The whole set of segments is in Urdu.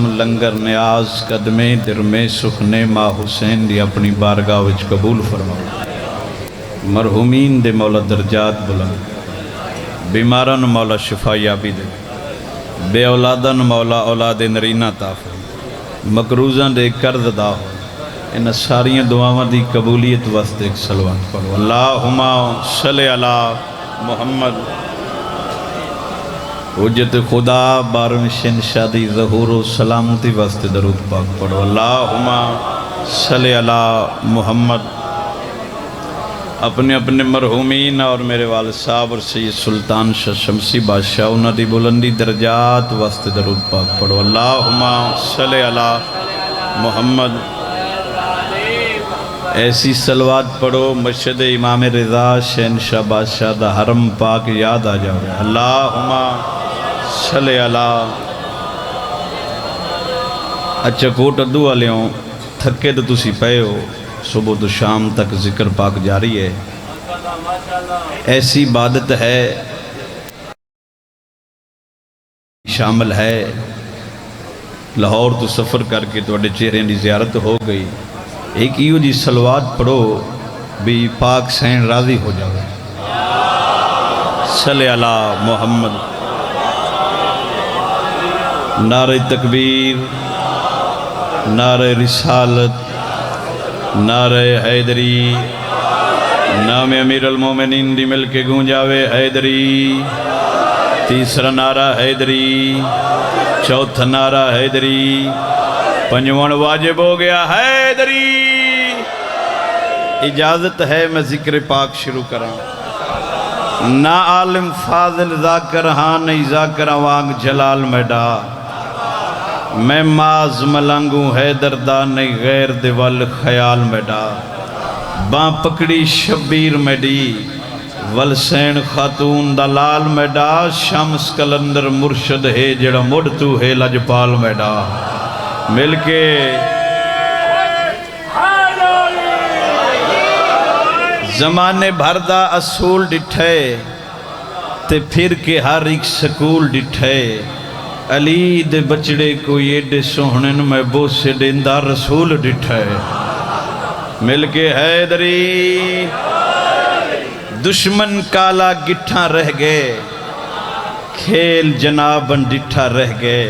وسلم لنگر نیاز قدمے درمے سخنے ماں حسین دی اپنی بارگاہ وچ قبول فرماؤ۔ مرحومین دے مولا درجات بلند، بیماران مولا شفا یابی دے، بے اولادان مولا اولاد نرینہ عطا فرما، مقروضاں دے قرض ادا ہو۔ ان ساریاں دعاواں دی قبولیت واسطے ایک صلوات پڑھو۔ اللہم صلی علی محمد۔ حجت خدا بارم شادی ظہور و سلامتی واسطے درود پاک پڑھو۔ اللہم صلی علی محمد۔ اپنے اپنے مرحومین اور میرے والد صاحب اور سید سلطان شاہ شمسی بادشاہ انہاں دی بلندی درجات واسطے درود پاک پڑھو۔ اللہم صلی علی محمد۔ ایسی صلوات پڑھو مسجد امام رضا شہنشاہ بادشاہ دا حرم پاک یاد آ جاؤ۔ اللہم صلی علی۔ اچھا کوٹ ادو والیوں تھکے تو تسی پئے ہو، صبح تو شام تک ذکر پاک جاری ہے۔ ایسی عبادت ہے شامل ہے، لاہور تو سفر کر کے توڑے چہرے دی زیارت ہو گئی، ایک ایو جی صلوات پڑھو بھی پاک سین راضی ہو جاؤ۔ صلی علی محمد۔ نعرہ تکبیر، نعرہ رسالت، نعرہ حیدری، نام امیر المومنین دی مل کے گونجاوے حیدری، تیسرا نعرہ حیدری، چوتھا نعرہ حیدری، پنجواں واجب ہو گیا حیدری۔ اجازت ہے میں ذکر پاک شروع کراں، نہ عالم فاضل ذاکر ہاں نہیں ذاکر وانگ جلال میڈا، میں ماز ملنگوں حیدر دا نہیں غیر دیوال خیال میڈا، باں پکڑی شبیر میڈی والسین خاتون دا لال میڈا، شمس کلندر مرشد ہے جڑا مڑ تو ہے لجپال میڈا، مل کے زمانے بھر دا اصول ڈٹھے تے پھر کے ہر ایک سکول ڈٹھے، علی دے بچڑے کو ایڈے سوہنن میں بوسے دیندہ رسول ڈٹھے، مل کے حیدری۔ دشمن کالا گٹھاں رہ گئے، کھیل جنابن ڈٹھا رہ گئے،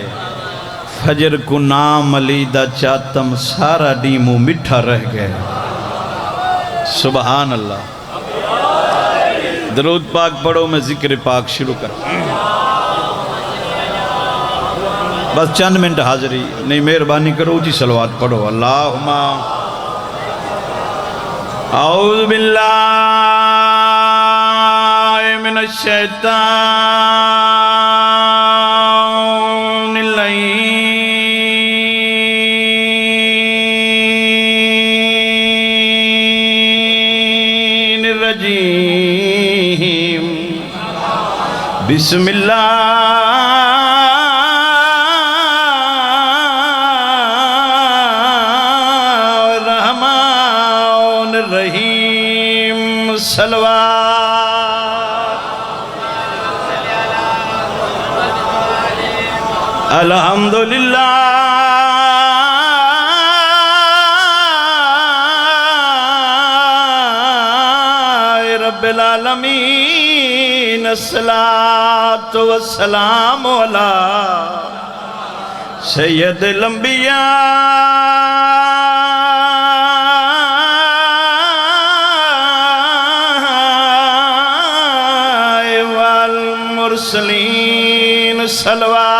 فجر کو نام علی دا چاتم سارا ڈیمو مٹھا رہ گئے۔ سبحان اللہ۔ درود پاک پڑھو، میں ذکر پاک شروع کر بس چند منٹ حاضری نہیں، مہربانی کرو جی صلوات پڑھو۔ اللہم اعوذ باللہ من الشیطان بسم اللہ الرحمن الرحیم، صلوات۔ الحمدللہ رب العالمین، الصلاة والسلام علی سید الانبیاء والمرسلین، صلوات۔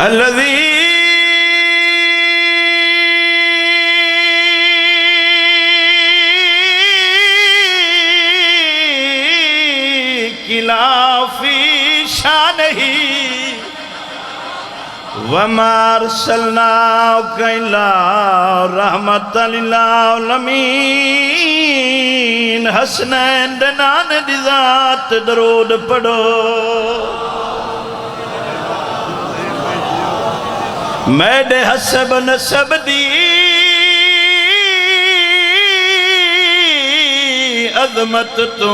الذی لا فی شانہ وما ارسلناک الا رحمت للعالمین۔ حسنین دنان دی ذات درود پڑھو۔ میڈے حسب نسب دی عظمت تو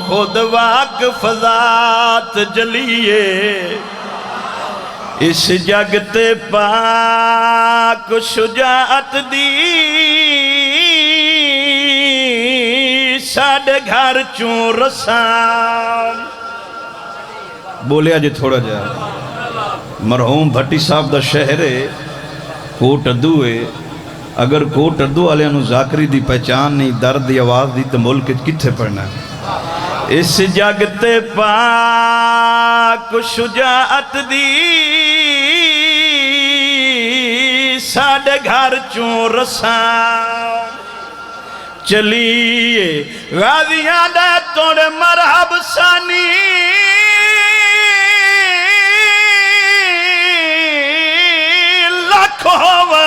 خود واقف ذات جلیے اس جگ تے پاک شجاعت دی ساڑھے گھر چوں رسام بولیا جی تھوڑا جا مرحوم بھٹی صاحب دا شہر ہے کوٹ ادو ہے اگر کوٹ ادو والے انہوں ذاکری دی پہچان نہیں درد دی آواز دی تو ملک کتھے پڑھنا ہے اس جگ تے پاک شجاعت دی ساڑھے گھر چوں رسام چلیے غازیاں دے توڑ مرحب سانی لاکھ ہوا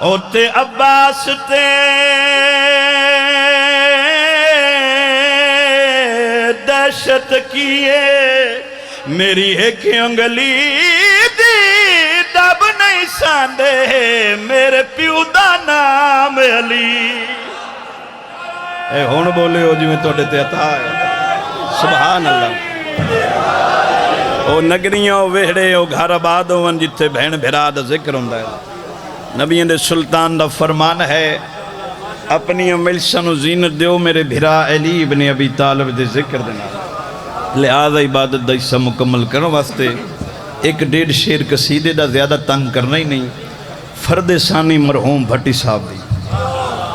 اوتے عباس تے دہشت کیے میری ایک انگلی دی دب نہیں ساندے میرے پیو دا نام علی اے ہون بولے ہو جی میں توڑے تے عطا ہے سبحان اللہ او نگریاں او ویڑے او گھر آباد ہون جتے بہن بھرا دا ذکر ہوں ہے نبی دے سلطان دا فرمان ہے اپنی ملسن و زینت دیو میرے بھرا علی ابن ابی طالب دے ذکر دینا لہذا عبادت دا حصہ مکمل کرنے واسطے ایک ڈیڑھ شیر قصیدے دا زیادہ تنگ کرنا ہی نہیں فرد ثانی مرحوم بھٹی صاحب دی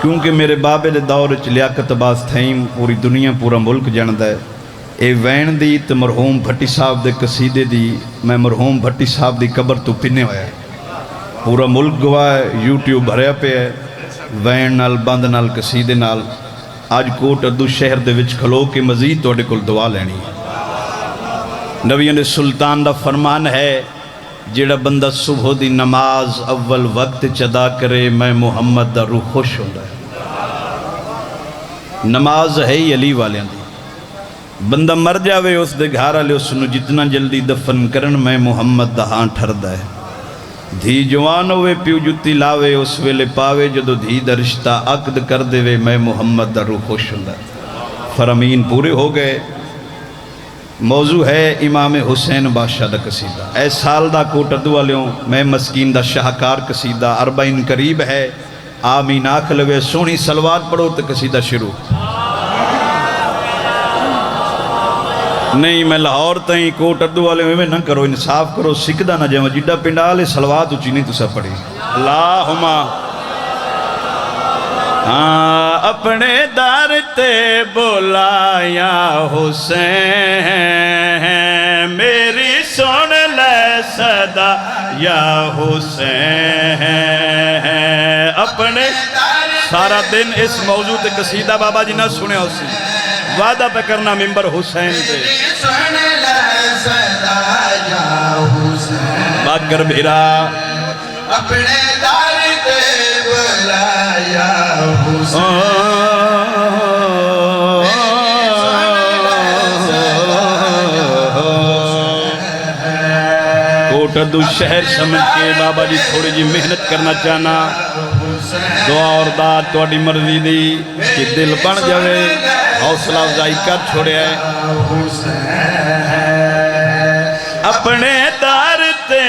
کیونکہ میرے بابے دے دور لیاقت باز تھائیم پوری دنیا پورا ملک جاندہ ہے اے وین دی تو مرحوم بھٹی صاحب دے قصیدے دی میں مرحوم بھٹی صاحب دی قبر تو پنے ہویا ہے پورا ملک گواہ ہے یوٹیوب بھریا پہ ہے وین نال بند نال قصیدے نال آج کوٹ ادو شہر دے وچ کھلو کے مزید توڑے کل دعا لینی ہے نبی نے سلطان دا فرمان ہے جیڑا بندہ صبح دی نماز اول وقت چدا کرے میں محمد دا روح خوش ہوں ہے نماز ہے ہی علی والیاں دی بندہ مر جاوے اس دے گھارا لے اس نو جتنا جلدی دفن کرن میں محمد دا ہاں ٹھر دا ہے دھی جوان ہوئے پیو جتی لاوے اس ویلے پاوے جدو دھی دا رشتہ عقد کر دے وے میں محمد دا روح خوش ہوں ہے فرامین پورے ہو گئے موضوع ہے امام حسین بادشاہ دا قصیدہ اے سال دا کوٹ ادو والیوں میں مسکین دا شاہکار قصیدہ 40 قریب ہے آمین آکھ لوے سونی سلوات پڑھو تو قصیدہ شروع نہیں میں لاہور تائیں کوٹ ادو والے میں نہ کرو انصاف کرو سکدہ نہ جائیں جڈا پنڈالے سلوات اچھی نہیں تو سب پڑھی اللہم اپنے دار تے بولا یا حسین میری سن لے صدا یا حسین اپنے سارا دن اس موضوع تے قصیدہ بابا جی نہ سنے ہو سی وعدہ پہ کرنا ممبر حسین تے سن لے صدا یا حسین باگر بھیرا اپنے دار تے بولا یا کوٹ ادو شہر سمجھ کے بابا جی تھوڑی جی محنت کرنا چاہنا دعا اور دعا توڑی مرضی دی کہ دل بن جاوے حوصلہ افزائی کر چھوڑے ہے اپنے دار تے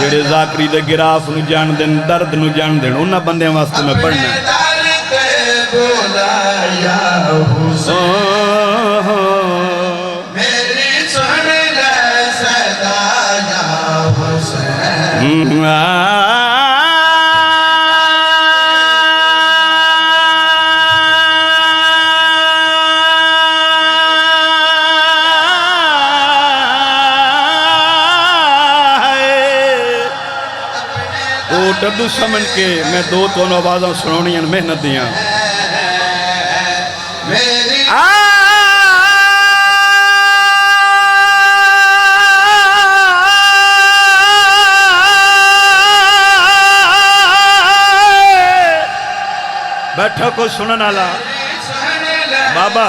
جڑے ذاکری دے گراف نو جان دن درد نو جان دن انہاں بندیاں واسطے میں پڑھنا ہے میری سن لے صدا یا حسین ڈدو سمجھ کے میں دو تونوں آوازوں سنونی ہیں محنت دیاں بیٹھا کو سنن آلا بابا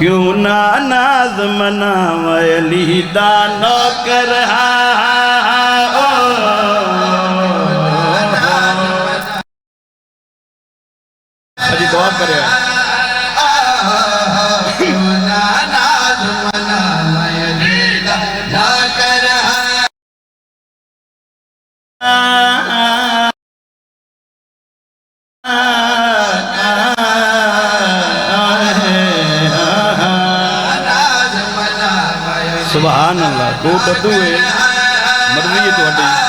کیوں نہ ناز مناوے علی دا نوکر سجی دعا کرے سبحان اللہ دو ٹدو ہے مرضی ہے تو ہٹی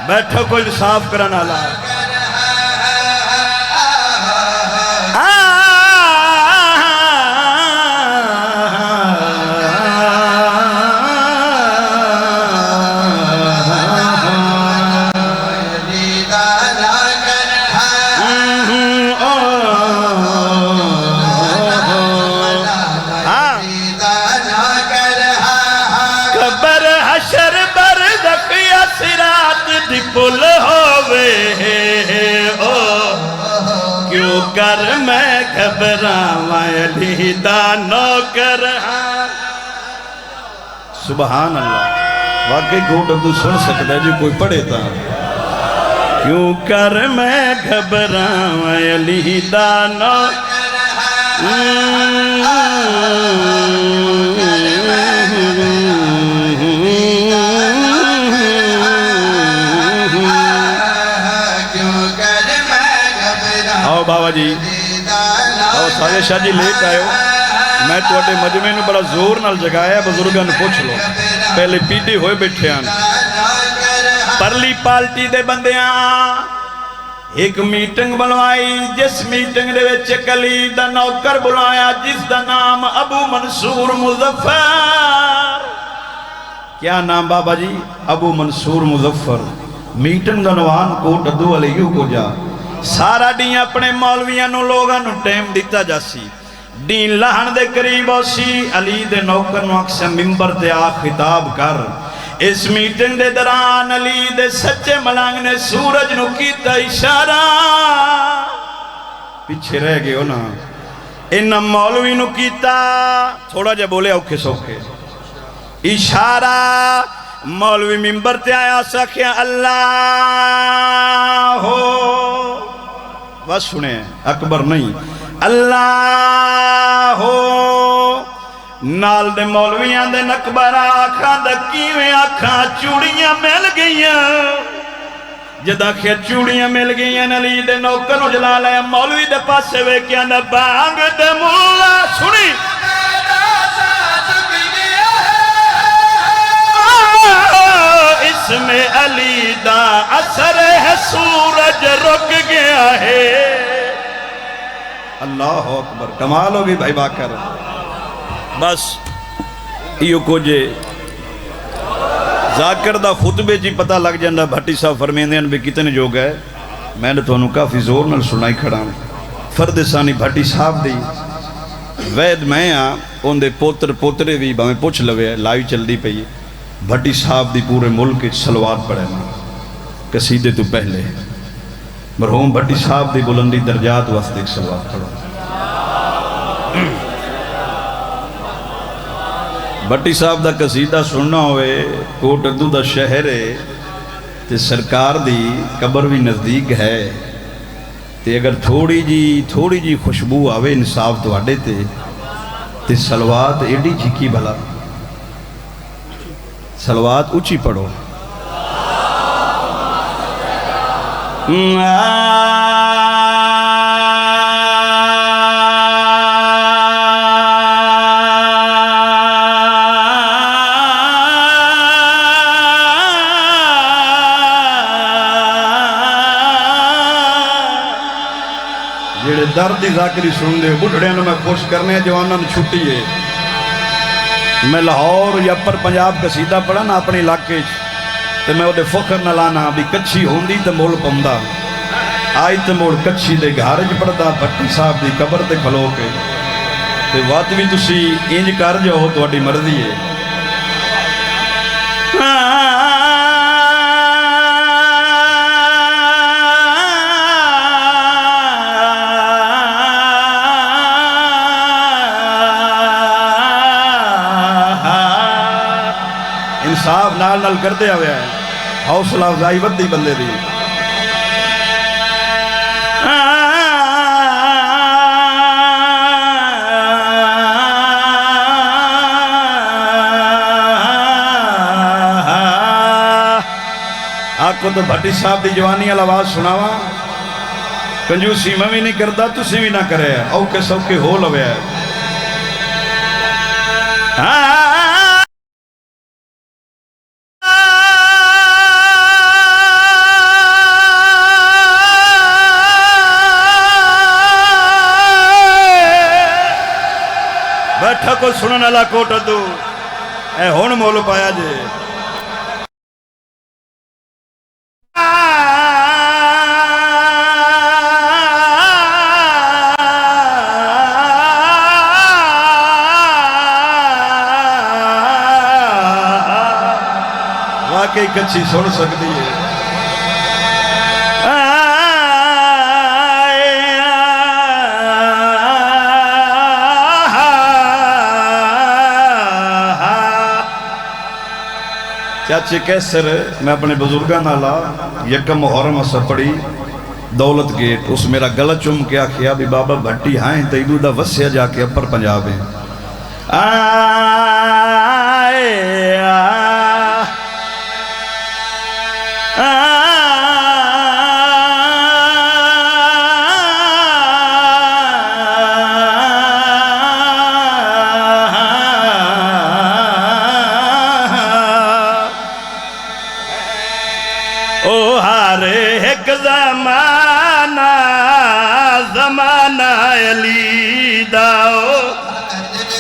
بیٹھو کوئی صاف کرنا لا پل ہووے او کیوں کر میں گھبراواں علی دا نوکر ہاں سبحان اللہ واقعی گھوٹ تو سن سکتا ہے جو کوئی پڑھے تھا کیوں کر میں گھبراواں علی دا نوکر بابا جی اور سارے شاہ جی لیٹ آئے ہو میں تو اٹھے مجمع نے بڑا زور نال جگایا بزرگان پوچھ لو پہلے پیٹی ہوئے بیٹھے آن پرلی پالٹی دے بندیاں ایک میٹنگ بلوائی جس میٹنگ دے وچ علی دا نوکر بلایا جس دا نام ابو منصور مظفر کیا نام بابا جی ابو منصور مظفر میٹنگ دا نوان کو ٹدو علیہ کو جا سارا ڈین اپنے مولویاں نو لوگاں نو ٹیم دیتا جاسی ڈین لہن دے قریب ہوسی علی دے نوکر نو اکثر ممبر دے آ خطاب کر اس میٹنگ دے دران علی دے سچے ملانگ نے سورج نو کیتا اشارہ پیچھے رہ گئے ہو نا انہا مولوی نو کیتا تھوڑا جا بولے اوکھے سوکھے اشارہ مولوی ممبر تے آیا سکھیا اللہ ہو بس سنیں اکبر نہیں اللہ ہو نال دے مولویاں دے نکبر آکھاں دکیویں آکھاں چوڑیاں مل گئیاں جدا کھے چوڑیاں مل گئیاں علی دے نوکر نو جلال ہے مولوی دے پاسے وے کیا نہ بانگ دے مولا سنی اس میں علی دا اثر ہے سورج رک گیا ہے اللہ اکبر کمال ہوگی بھائی باکر بس ایو کو جے ذاکر دا خطبے جی پتہ لگ جاندہ بھٹی صاحب فرمیندین بھی کتنے جو گئے میں نے تو انہوں کافی زور نل سنائی کھڑا ہوں فرد ثانی بھٹی صاحب دی وید میں ان دے پوتر پوترے بھی بہمیں پوچھ لوے لائیو چل دی پئی بھٹی صاحب دی پورے ملک سلوات پڑھے نا قصیدے تو پہلے مرحوم بھٹی صاحب دی بلندی درجات واسطے ایک سلوات پڑھو بھٹی صاحب دا قصیدہ سننا ہوئے کوٹ اردو دا شہر ہے تے سرکار دی قبر بھی نزدیک ہے تے اگر تھوڑی جی خوشبو آوے انصاف تو آڑے تے سلوات ایڈی جھکی بھلا سلوات اچھی پڑھو درد کی ذاکری سن دے بڑھڑے میں خوش کرنے جوانوں نے چھٹی ہے میں لاہور یا پر پنجاب قصیدہ پڑھا نا اپنے علاقے تو میں وہ فخر نہ لانا بھی کچھی ہوندی تو مول پمدا آئی تو موڑ کچھی دے گھارج پڑھتا بھٹی صاحب دی قبر تے کھلو کے تے وات بھی تسی انج کر جاؤ تو اڈی مرضی ہے انصاف نال نال کرتے ہوئے ہیں حوصلہ افزائی ودی بندے دی آپ کو تو بھٹی صاحب دی جوانی والا آواز سناوا کنجوسی میں بھی نہیں کرتا تسی بھی نہ کرے اوکے سوکے ہو لوے ہے بیٹھا کو سنن والا کوٹ دو اے ہون مول پایا جے واقعی کچھی سن سکتی ہے چاچے کیسر میں اپنے بزرگاں نالا یکم محرم اسا پڑی دولت گیٹ اس میرا گلہ چم کیا کیا بھی بابا بھٹی ہائیں تیدو دا وسیع جا کے اپر پنجاب ہیں علی داؤ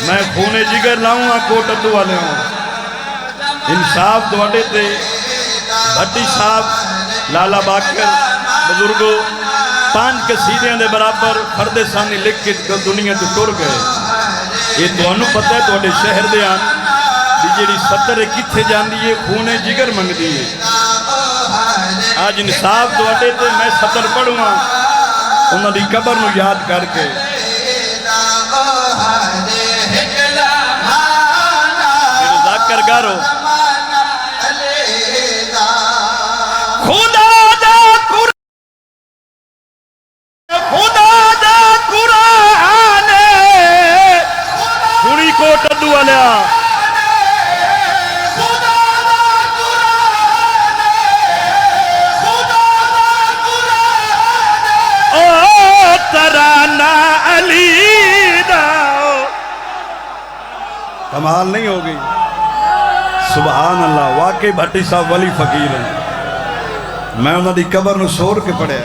میں خون جگر لاؤں گا کوٹ ادو والے ہوں انصاف دوڑے تے بھٹی صاحب لالا باکر بزرگو 5 قصیدے دے برابر فرد ثانی لکھ کے دنیا تو ٹر گئے یہ تو انہوں پتہ ہے توڑے شہر دے آن بھی جیڑی سطر کتھے جان دیئے خون جگر منگ دیئے آج انصاف دوڑے تے میں سطر پڑھوں گا انہوں نے قبر نو یاد کر کے ذاکر گارو خدا دا قرآن سنی کو ٹڈو والیا ترانہ علی داؤ کمال نہیں ہوگی سبحان اللہ واقعی بھٹی صاحب ولی فقیر ہیں میں انہوں نے قبر نو سور کے پڑھے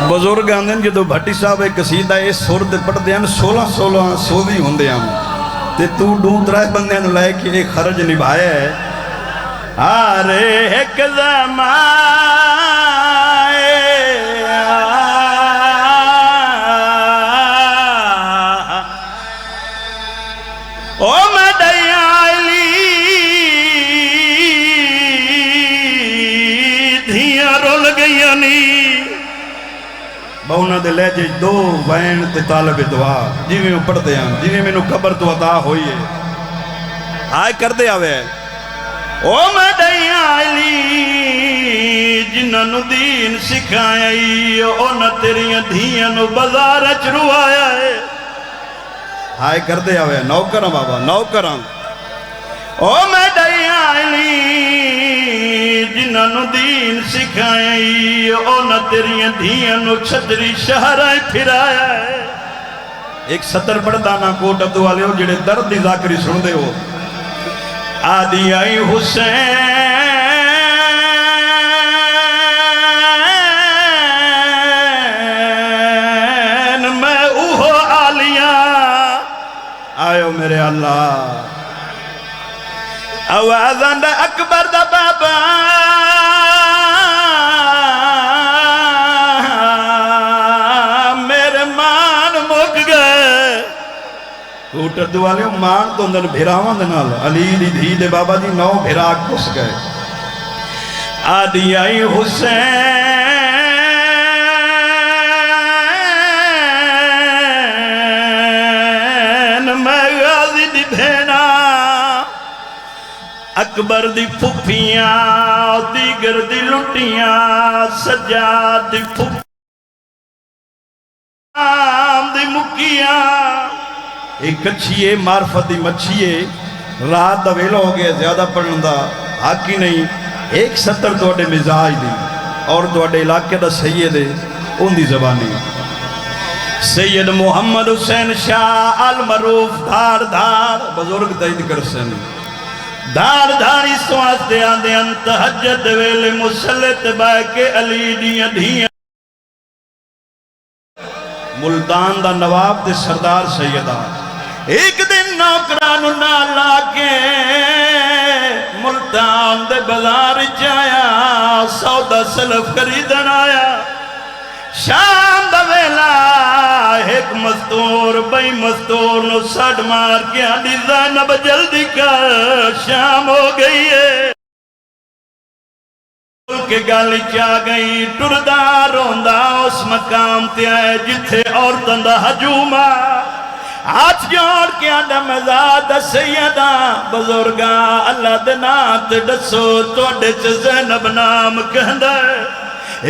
بزرگ آندھن جدو بھٹی صاحب ایک قصیدہ اس سور دے پڑھ دے ہیں 16 سو بھی ہوندے ہیں تے تو ڈھونڈ رہے بندے ہیں لائے کہ ایک خرج نبھایا ہے آرے ایک زمان او مدیاں علی دھیاں رول گئیاں نی بہنہ دے لے جے 2 وین تے طالب دعا جی میں پڑھ دے ہیں جی میں قبر تو عطا ہوئی ہے آئے کر دے آوے او مدیاں علی جنہاں نو دین سکھائی او نہ تیریاں دھیاں نو بازار چرو آیا ہے ہائے کر دے آوے نوکراں بابا نوکراں او مدیاں علی جنہاں نو دین سکھائی او نہ تیریاں دھیاں نو چھتری شہرائیں پھرایا ہے ایک سطر پڑھتا نا کوٹ ابدو والے ہو جڑے درد دی ذاکری سن دے ہو آدھی آئی حسین آئیو میرے اللہ آوازاں دا اکبر دا بابا میرے مان مک گئے کوٹر دوالے مان تو اندر بھیراوان دنال علی دی دھی دے بابا دی 9 بھیراک پس گئے آدھی آئی حسین میں غازی دی بھینا اکبر دی پھپیاں دیگر دی لٹیاں سجاد دی پھپیاں دی مکیاں ایک کچھیے معرفت دی مچھیے رات دا ویلو ہو گیا زیادہ پڑھن دا حق ہی نہیں 170 توڑے مزاج دی اور توڑے علاقے دا سید ہے ان دی زبانی سید محمد حسین شاہ المعروف دھار دھار بزرگ تائید کرسن دھار دھار اس واسطے آندے تہجد ویلے مسلط بے کے علی دیاں دھیاں ملتان دا نواب دے سردار سیدہ ایک دن نوکرانو نالا کے ملتان دے بازار جایا سودا سلف خریدن آیا شام دا ویلا ایک مستور بھائی مستور نو ساڑ مار کے آنی زینب جلدی کر شام ہو گئی ہے کہ گالی چاہ گئی ٹردہ روندہ اس مقام تے آئے جتھے عورتن دا حجومہ ہاتھ جوڑ کے آنڈا مزاد سیدہ بزرگا اللہ دنات ڈسو توڑے چھ زینب نام کہندہ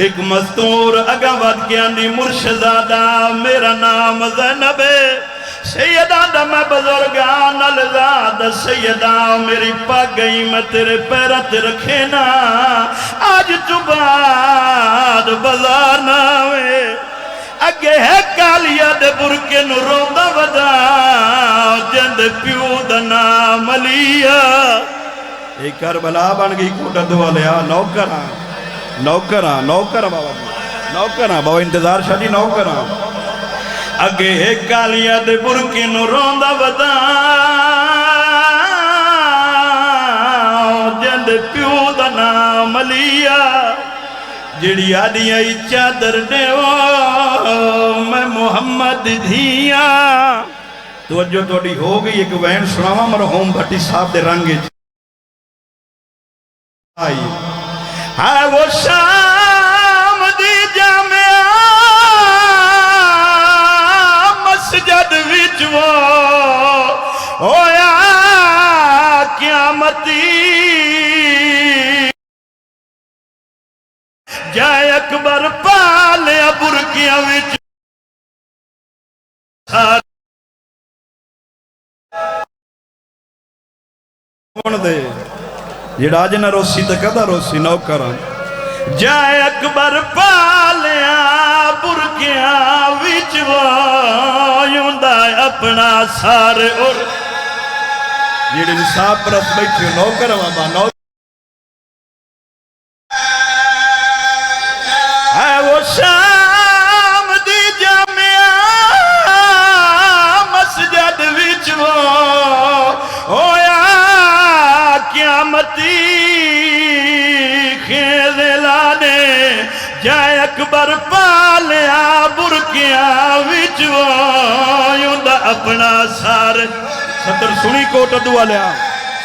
ایک مستور اگواد کے آنڈی مرشدادہ میرا نام زینب ہے سیدہ دا میں بزرگان الزاد سیدہ میری پا گئی میں تیرے پیرت رکھینا آج تو بعد بزار ناوے اگے ہے کالیا دے برکے نو روندہ ودا جند پیو دا نام علیہ ایک کربلا بن گئی کوٹا دعا لیا نوکران بابا انتظار شاہ جی نوکران اگے ہے کالیا دے برکے نو روندہ ودا جند پیو دا نام علیہ جڑی آدھی آئی چادر دیو میں محمد دھیاں توجہ توڑی ہو گئی ایک وین سناوا مرحوم بھٹی صاحب دے رنگے آئی ہائے وہ شام دی جامعہ مسجد وچ وہ ہویا قیامتی جائے اکبر پالیا برکیاں وچ کون دے جڑا جنہ روسی تکدہ روسی نوکران جائے اکبر پالیا برکیاں وچ وایوندہ اپنا سارے اور جڑے نصاب پر اس بیٹھے نوکر بابا نوکر شام دی جامعہ مسجد وچ وہ ہویا قیامتی خیز لانے جائے اکبر پالیا برکیاں وچ وہ یوندہ اپنا سارے صدر سنی کوٹ دعا لیا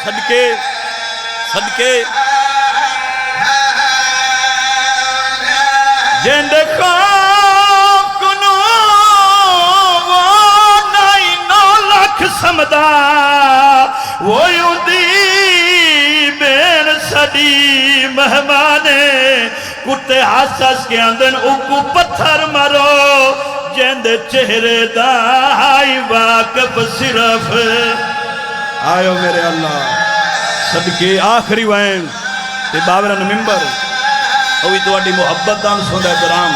صدقے جند خوف کنو وہ 9 لاکھ سمدہ وہ یوں دی بین سڑی مہمانے کتے حساس کے اندن اکو پتھر مرو جند چہرے دائی واقف صرف آئیو میرے اللہ صدقے آخری وین تے باورن ممبر ہوئی تو اڈی محبت دان سوندہ درام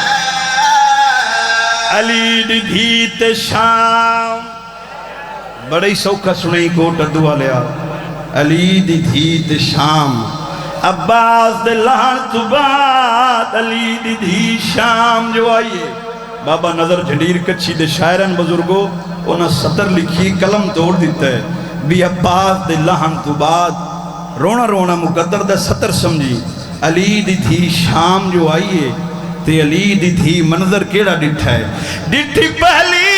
علی دی دھیت شام بڑی سوکھا سنئی کوٹ دعا لیا علی دی دھیت شام عباس دے لہن تو بعد علی دی دھی شام جو آئیے بابا نظر جھنڈیر کچھی دے شاعران بزرگو انہاں سطر لکھی قلم توڑ دیتا ہے بھی عباس دے لہن تو بعد رونا رونا مقدر دا سطر سمجھی علی دی تھی شام جو آئیے تے علی دی تھی منظر کیڑا ڈٹھا ہے ڈٹھی پہلی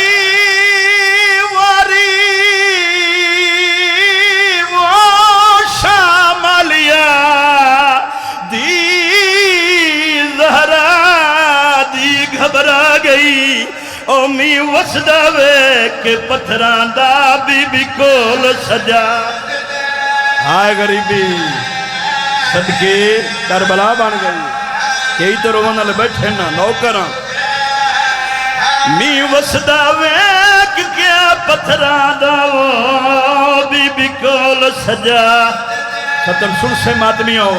واری وہ شام علیہ دی زہرا دی گھبرا گئی اومی وسدہ وے کہ پتھران دا بی بی کول سجا آئے غریبی صدقے کربلا بن گئی کئی تو روانہ لے بیٹھے نا نوکران می وسدہ وے کہ کیا پتھران دا وہ بی بی کول سجا ستر سن سے ماتمی ہو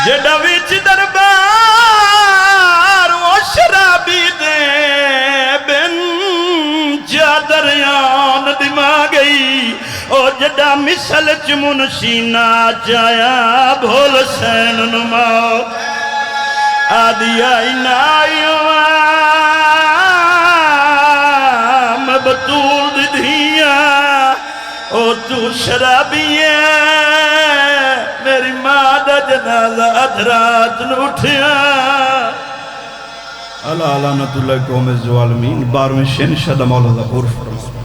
جڑا ویچ دربار وہ شرابی دے بن چادریان دما گئی او جڑا مثل چمنشینہ جایا بھول سین نماؤ آدھی آئی نائیوں مبتول دی دھیاں او تو شرابی ہے میری ماں دا جنازہ ادھرات نوٹھیا اللہ لعنت اللہ قوم الظالمین 12ویں شن شد مولا ظہور فرما